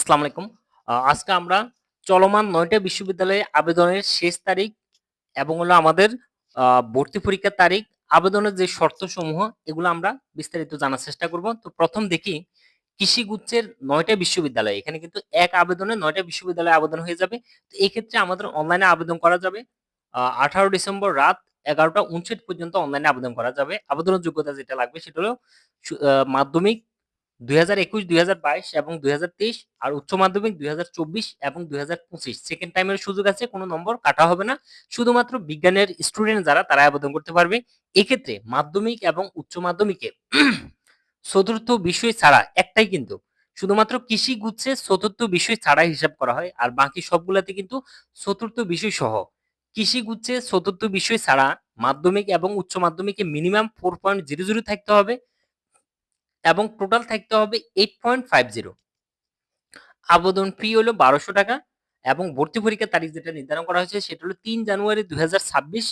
আসসালামু আলাইকুম। আজকে আমরা চলমান ৯ টা বিশ্ববিদ্যালয়ে আবেদনের শেষ তারিখ এবং হলো আমাদের আ ভর্তি পরীক্ষার তারিখ, আবেদনের যে শর্তসমূহ এগুলো আমরা বিস্তারিত জানার চেষ্টা করব। তো ১ম দেখি কৃষিগুচ্ছের ৯ টা বিশ্ববিদ্যালয়। এখানে কিন্তু এক আবেদনে ৯ টা বিশ্ববিদ্যালয়ে আবেদন হয়ে যাবে। তো এক্ষেত্রে আমাদের অনলাইনে আবেদন করা যাবে। ১৮ ডিসেম্বর রাত ১১টা ৫৯ পর্যন্ত অনলাইনে আবেদন করা যাবে। আবেদনের যোগ্যতা যেটা লাগবে সেটা হলো মাধ্যমিক ২০২১, ২০২২ এবং ২০২৩ আর উচ্চ মাধ্যমিক ২০২৪ এবং ২০২৫ সেকেন্ড টাইমের সুযোগ আছে, কোনো নম্বর কাটা হবে না। শুধুমাত্র বিজ্ঞানের স্টুডেন্ট যারা তারা আবেদন করতে পারবে। এক্ষেত্রে মাধ্যমিক এবং উচ্চ মাধ্যমিকে চতুর্থ বিষয় ছাড়া একটাই কিন্তু শুধুমাত্র কৃষি গুচ্ছে চতুর্থ বিষয় ছাড়া হিসাব করা হয়, আর বাকি সবগুলাতে কিন্তু চতুর্থ বিষয় সহ। কৃষি গুচ্ছে চতুর্থ বিষয় ছাড়া মাধ্যমিক এবং উচ্চ মাধ্যমিকে মিনিমাম 4.00 থাকতে হবে এবং টোটাল থাকতে হবে 8.50। আবেদন ফি হলো ১২০০ টাকা এবং ভর্তি পরীক্ষার তারিখ যেটা নির্ধারণ করা হয়েছে সেটা হলো ৩ জানুয়ারি ২০২৬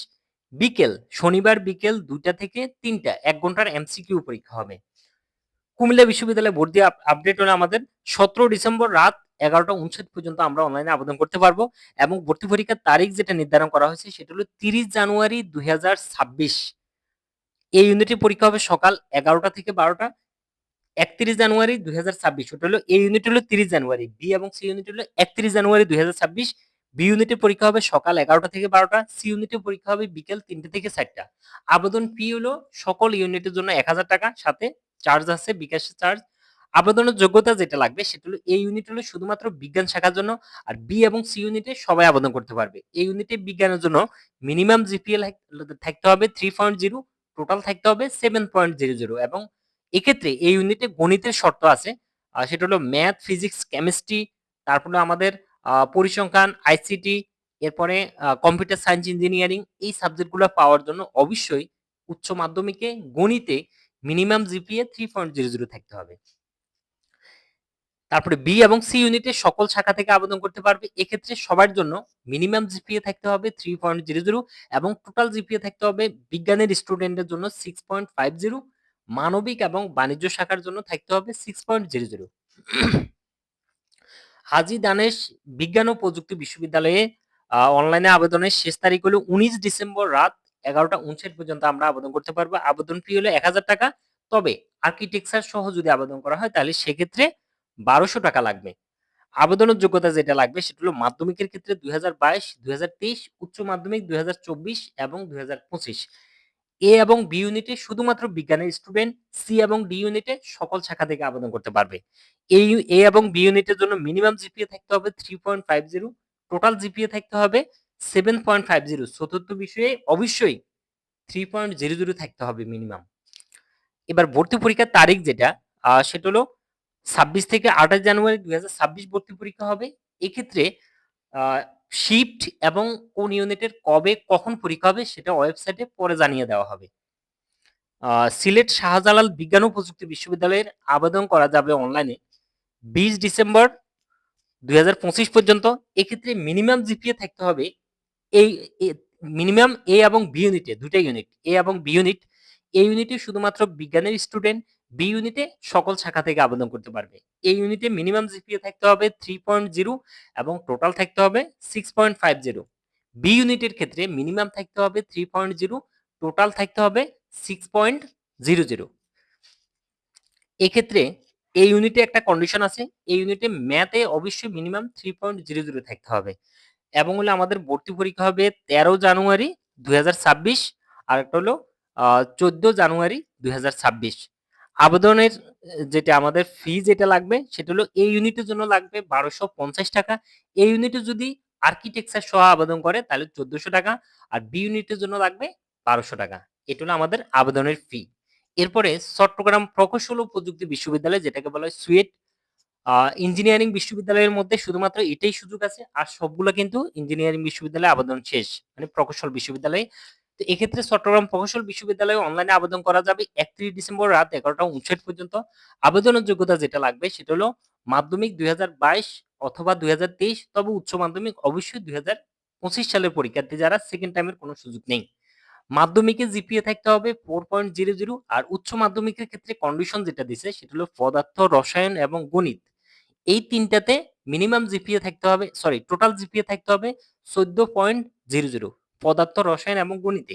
বিকেল, শনিবার বিকেল ২টা থেকে ৩টা ১ ঘন্টার এমসিকিউ পরীক্ষা হবে। কুমিল্লা বিশ্ববিদ্যালয়ে ভর্তি আপডেট হলো আমাদের ১৭ ডিসেম্বর রাত ১১টা ৫৯ পর্যন্ত আমরা অনলাইনে আবেদন করতে পারবো এবং ভর্তি পরীক্ষার তারিখ যেটা নির্ধারণ করা হয়েছে সেটা হলো ৩০ জানুয়ারি ২০২৬। এই ইউনিটের পরীক্ষা হবে সকাল ১১টা থেকে ১২টা। ৩১ জানুয়ারি ২০২৬ ওটা হলো এ ইউনিট হলো ৩০ জানুয়ারি, বি এবং সি ইউনিট হলো ৩১ জানুয়ারি ২০২৬। বি ইউনিটের পরীক্ষা হবে সকাল ১১টা থেকে ১২টা, সি ইউনিটের পরীক্ষা হবে বিকেল ৩টে থেকে ৪টা। আবেদন ফি হলো সকল ইউনিটের জন্য ১,০০০ টাকা, সাথে চার্জ আছে বিকাশের চার্জ। আবেদনের যোগ্যতা যেটা লাগবে সেটা হলো এ ইউনিট হলো শুধুমাত্র বিজ্ঞান শাখার জন্য, আর বি এবং সি ইউনিটে সবাই আবেদন করতে পারবে। এই ইউনিটে বিজ্ঞানের জন্য মিনিমাম জিপিএ থাকতে হবে 3.0, টোটাল থাকতে হবে 7.00 এবং এক্ষেত্রে এই ইউনিটে গণিতের শর্ত আছে। সেটা হলো ম্যাথ, ফিজিক্স, কেমিস্ট্রি, তারপরে আমাদের পরিসংখ্যান, আইসিটি, এরপরে কম্পিউটার সায়েন্স, ইঞ্জিনিয়ারিং এই সাবজেক্টগুলো পাওয়ার জন্য অবশ্যই উচ্চ মাধ্যমিকে গণিতে মিনিমাম জিপিএ 3.00 থাকতে হবে। তারপরে বি এবং সি ইউনিটে সকল শাখা থেকে আবেদন করতে পারবে। এক্ষেত্রে সবার জন্য মিনিমাম জিপিএ থাকতে হবে 3.00 এবং টোটাল জিপিএ থাকতে হবে বিজ্ঞানের স্টুডেন্টের জন্য 6.50, মানবিক এবং বাণিজ্য শাখার জন্য থাকতে হবে 6.00। হাজী দানেশ বিজ্ঞান ও প্রযুক্তি বিশ্ববিদ্যালয়ে অনলাইনে আবেদনের শেষ তারিখ হলো ১৯ ডিসেম্বর রাত ১১টা ৫৯ পর্যন্ত আমরা আবেদন করতে পারবো। আবেদন ফি হলো ১,০০০ টাকা। তবে আর্কিটেকচার সহ যদি আবেদন করা হয় তাহলে সেক্ষেত্রে ১২০০ টাকা লাগবে। আবেদনের যোগ্যতা যেটা লাগবে সেটা হলো মাধ্যমিকের ক্ষেত্রে ২০২২, ২০২৩, উচ্চ মাধ্যমিক ২০২৪ এবং ২০২৫। এ এবং বি ইউনিটে শুধুমাত্র বিজ্ঞানের স্টুডেন্ট, সি এবং ডি ইউনিটে সকল শাখা থেকে আবেদন করতে পারবে। এ এবং বি ইউনিটের জন্য মিনিমাম জিপিএ থাকতে হবে 3.50, টোটাল জিপিএ থাকতে হবে 7.50। চতুর্থ বিষয়ে অবশ্যই 3.00 থাকতে হবে মিনিমাম। এবার ভর্তি পরীক্ষার তারিখ যেটা সেটা হলো ২৬ থেকে ২৮ জানুয়ারি ২০২৬ ভর্তি পরীক্ষা হবে। এক্ষেত্রে আ শিফট এবং কোন ইউনিটের কবে কখন পরীক্ষা হবে সেটা ওয়েবসাইটে পরে জানিয়ে দেওয়া হবে। সিলেট শাহজালাল বিজ্ঞান ও প্রযুক্তি বিশ্ববিদ্যালয়ের আবেদন করা যাবে অনলাইনে ২০ ডিসেম্বর ২০২৫ পর্যন্ত। এক্ষেত্রে মিনিমাম জিপিএ থাকতে হবে এই এ মিনিমাম এ এবং বি ইউনিটে ২ টা ইউনিট, এ এবং বি ইউনিট। এ ইউনিটে শুধুমাত্র বিজ্ঞানের স্টুডেন্ট, বি ইউনিটে সকল শাখা থেকে আবেদন করতে পারবে। এই ইউনিটে মিনিমাম জিপিএ থাকতে হবে 3.0 এবং টোটাল থাকতে হবে 6.50। বি ইউনিটের ক্ষেত্রে মিনিমাম থাকতে হবে 3.0, টোটাল থাকতে হবে 6.00। এক্ষেত্রে এই ইউনিটে একটা কন্ডিশন আছে। এই ইউনিটে ম্যাথে অবশ্যই মিনিমাম 3.00 থাকতে হবে। এবং হলো আমাদের ভর্তি পরীক্ষা হবে ১৩ জানুয়ারি ২০২৬, আরেকটা হলো ১৪ জানুয়ারি ২০২৬। আবেদনের যেটা আমাদের ফি যেটা লাগবে সেটা হলো এ ইউনিটের জন্য লাগবে ১২৫০ টাকা। এ ইউনিটে যদি আর্কিটেকচার সহ আবেদন করে তাহলে ১৪০০ টাকা, আর বি ইউনিটের জন্য লাগবে ১২০০ টাকা। এটা হলো আমাদের আবেদনের ফি। এরপরে চট্টগ্রাম প্রকৌশল ও প্রযুক্তি বিশ্ববিদ্যালয় যেটাকে বলা হয় সুয়েট ইঞ্জিনিয়ারিং বিশ্ববিদ্যালয়ের মধ্যে শুধুমাত্র এটাই সুযোগ আছে। আর সবগুলো কিন্তু ইঞ্জিনিয়ারিং বিশ্ববিদ্যালয়ে আবেদন শেষ। মানে প্রকৌশল বিশ্ববিদ্যালয়ে। তো এক্ষেত্রে চট্টগ্রাম প্রকৌশল বিশ্ববিদ্যালয়ে অনলাইনে আবেদন করা যাবে ৩১ ডিসেম্বর রাত ১১টা ৫৯ পর্যন্ত। আবেদনের যোগ্যতা যেটা লাগবে সেটা হলো মাধ্যমিক ২০২২ অথবা ২০২৩, তবে উচ্চ মাধ্যমিক অবশ্যই ২০২৫ সালের পরীক্ষার্থী যারা সেকেন্ড টাইমের কোনো সুযোগ নেই। মাধ্যমিকে জিপিএ থাকতে হবে 4.00 আর উচ্চ মাধ্যমিকের ক্ষেত্রে কন্ডিশন যেটা দিছে সেটা হলো পদার্থ, রসায়ন এবং গণিত। এই ৩ টাতে মিনিমাম জিপিএ থাকতে হবে, সরি টোটাল জিপিএ থাকতে হবে 14.00 পদার্থ, রসায়ন এবং গণিতে।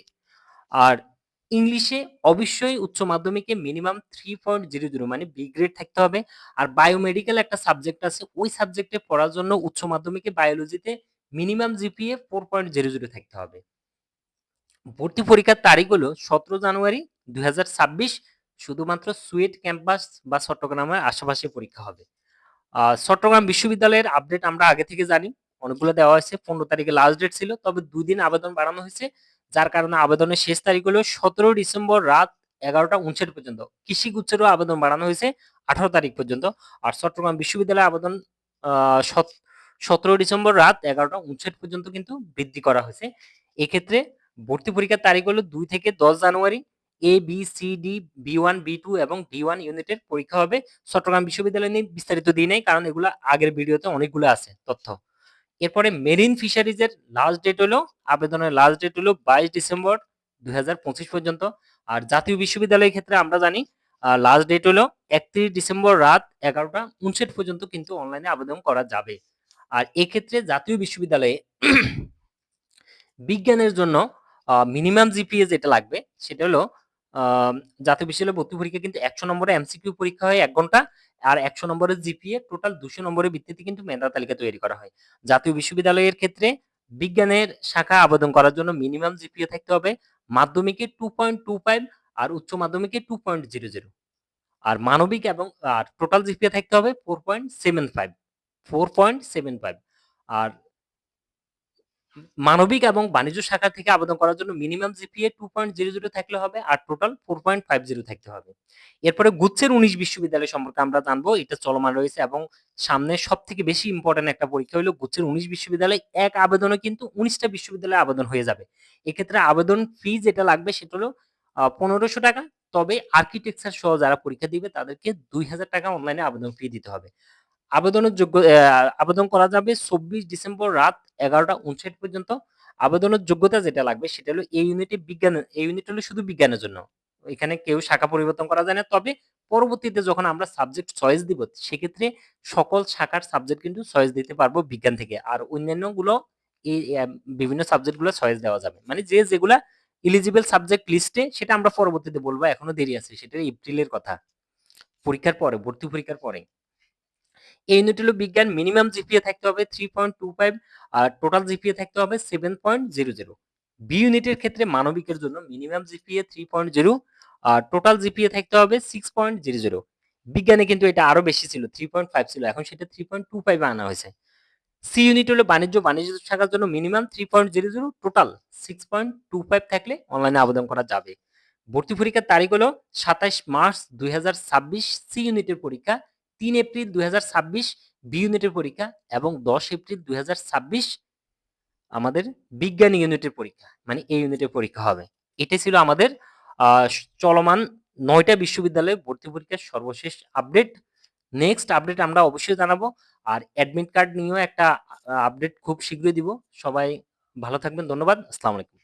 আর ইংলিশে অবশ্যই উচ্চ মাধ্যমিকে মিনিমাম 3.00 মানে বি গ্রেড থাকতে হবে। আর বায়োমেডিক্যাল একটা সাবজেক্ট আছে, ওই সাবজেক্টে পড়ার জন্য উচ্চ মাধ্যমিকে বায়োলজিতে মিনিমাম জিপিএ 4.00 থাকতে হবে। ভর্তি পরীক্ষার তারিখ হলো 17 জানুয়ারি 2026। শুধুমাত্র সুয়েট ক্যাম্পাস বা চট্টগ্রামের আশেপাশে পরীক্ষা হবে। চট্টগ্রাম বিশ্ববিদ্যালয়ের আপডেট আমরা আগে থেকে জানি, অনেকগুলো দেওয়া হয়েছে। 15 তারিখে লাস্ট ডেট ছিল, তবে 2 দিন আবেদন বাড়ানো হয়েছে, যার কারণে আবেদনের শেষ তারিখ হলো 17 ডিসেম্বর রাত 11টা 59 পর্যন্ত। কৃষি গুচ্ছেরও আবেদন বাড়ানো হয়েছে 18 তারিখ পর্যন্ত। আর চট্টগ্রাম বিশ্ববিদ্যালয়ের আবেদন 17 ডিসেম্বর রাত 11টা 59 পর্যন্ত কিন্তু বৃদ্ধি করা হয়েছে। এক্ষেত্রে ভর্তি পরীক্ষার তারিখ হলো 2 থেকে 10 January. A B C D B1 B2 এবং B1 ইউনিটের পরীক্ষা হবে। চট্টগ্রাম বিশ্ববিদ্যালয় নিয়ে বিস্তারিত দিই নাই, কারণ এগুলো আগের ভিডিওতে অনেকগুলো আছে তথ্য। এরপরে মেরিন ফিশারিজের লাস্ট ডেট হলো, আবেদনের লাস্ট ডেট হলো 22 ডিসেম্বর 2025 পর্যন্ত। আর জাতীয় বিশ্ববিদ্যালয়ের ক্ষেত্রে আমরা জানি লাস্ট ডেট হলো 31 ডিসেম্বর রাত 11টা 59 পর্যন্ত কিন্তু অনলাইনে আবেদন করা যাবে। আর এক্ষেত্রে জাতীয় বিশ্ববিদ্যালয়ে বিজ্ঞানের জন্য মিনিমাম জিপিএ যেটা লাগবে সেটা হলো জাতীয় বিশ্ববিদ্যালয় ভর্তি পরীক্ষা কিন্তু 100 নম্বরের এমসিকিউ পরীক্ষা হয় 1 ঘন্টা, আর 100 নম্বরের জিপিএ টোটাল 200 নম্বরের ভিত্তিতে কিন্তু মেধা তালিকা তৈরি করা হয়। জাতীয় বিশ্ববিদ্যালয়ের ক্ষেত্রে বিজ্ঞানের শাখা আবেদন করার জন্য মিনিমাম জিপিএ থাকতে হবে মাধ্যমিকে 2.25 আর উচ্চ মাধ্যমিকে 2.00। আর মানবিক এবং টোটাল জিপিএ থাকতে হবে 4.75। আর মানবিক এবং বাণিজ্য শাখা থেকে আবেদন করার জন্য মিনিমাম জিপিএ 2.00 থাকলে হবে, আর টোটাল 4.50 থাকতে হবে। এরপরে গুচ্ছের 19 বিশ্ববিদ্যালয় সম্পর্কে আমরা জানবো, এটা চলমান রয়েছে এবং সামনে সব থেকে বেশি ইম্পর্টেন্ট একটা পরীক্ষা হলো গুচ্ছের 19 বিশ্ববিদ্যালয়। এক আবেদনে কিন্তু 19টা বিশ্ববিদ্যালয়ে আবেদন হয়ে যাবে। এক্ষেত্রে আবেদন ফি যেটা লাগবে সেটা হলো 1500 টাকা। তবে আর্কিটেকচার সহ যারা পরীক্ষা দিবে তাদেরকে 2000 টাকা অনলাইনে আবেদন ফি দিতে হবে। আবেদন করা যাবে 24 ডিসেম্বর রাত 11টা 59 পর্যন্ত। আবেদনের যোগ্যতা যেটা লাগবে সেটা হলো এই ইউনিট হলো শুধু বিজ্ঞানের জন্য। এখানে কেউ শাখা পরিবর্তন করা যায় না। তবে পরবর্তীতে যখন আমরা সাবজেক্ট চয়েস দিব সেক্ষেত্রে সকল শাখার সাবজেক্ট কিন্তু চয়েস দিতে পারবো বিজ্ঞান থেকে। আর অন্যান্য গুলো এই বিভিন্ন সাবজেক্ট গুলো চয়েস দেওয়া যাবে। মানে যেগুলা এলিজিবল সাবজেক্ট লিস্টে সেটা আমরা পরবর্তীতে বলবো, এখনো দেরি আছে, সেটা এপ্রিলের কথা, পরীক্ষার পরে, ভর্তি পরীক্ষার পরে। এই ইউনিট হলো বিজ্ঞান, মিনিমাম জিপিএ থাকতে হবে 3.25 আর টোটাল জিপিএ থাকতে হবে 7.00। বি ইউনিটের ক্ষেত্রে মানবিকের জন্য মিনিমাম জিপিএ 3.0 আর টোটাল জিপিএ থাকতে হবে 6.00। বিজ্ঞানে কিন্তু এটা আরো বেশি ছিল, 3.5 ছিল, এখন সেটা 3.25 আনা হয়েছে। সি ইউনিট হলো বাণিজ্য শাখার জন্য মিনিমাম 3.00, টোটাল 6.25 থাকলে অনলাইনে আবেদন করা যাবে। ভর্তি পরীক্ষার তারিখ হলো 27 মার্চ 2026 সি ইউনিটের পরীক্ষা, 3 এপ্রিল 2026 বি ইউনিটের পরীক্ষা এবং 10 এপ্রিল 2026 আমাদের বিজ্ঞান ইউনিটের পরীক্ষা, মানে এই ইউনিটের পরীক্ষা হবে। এটাই ছিল আমাদের চলমান 9টা বিশ্ববিদ্যালয়ে ভর্তি পরীক্ষার সর্বশেষ আপডেট। নেক্সট আপডেট আমরা অবশ্যই জানাবো। আর অ্যাডমিট কার্ড নিয়েও একটা আপডেট খুব শীঘ্রই দিব। সবাই ভালো থাকবেন, ধন্যবাদ, আসসালামু আলাইকুম।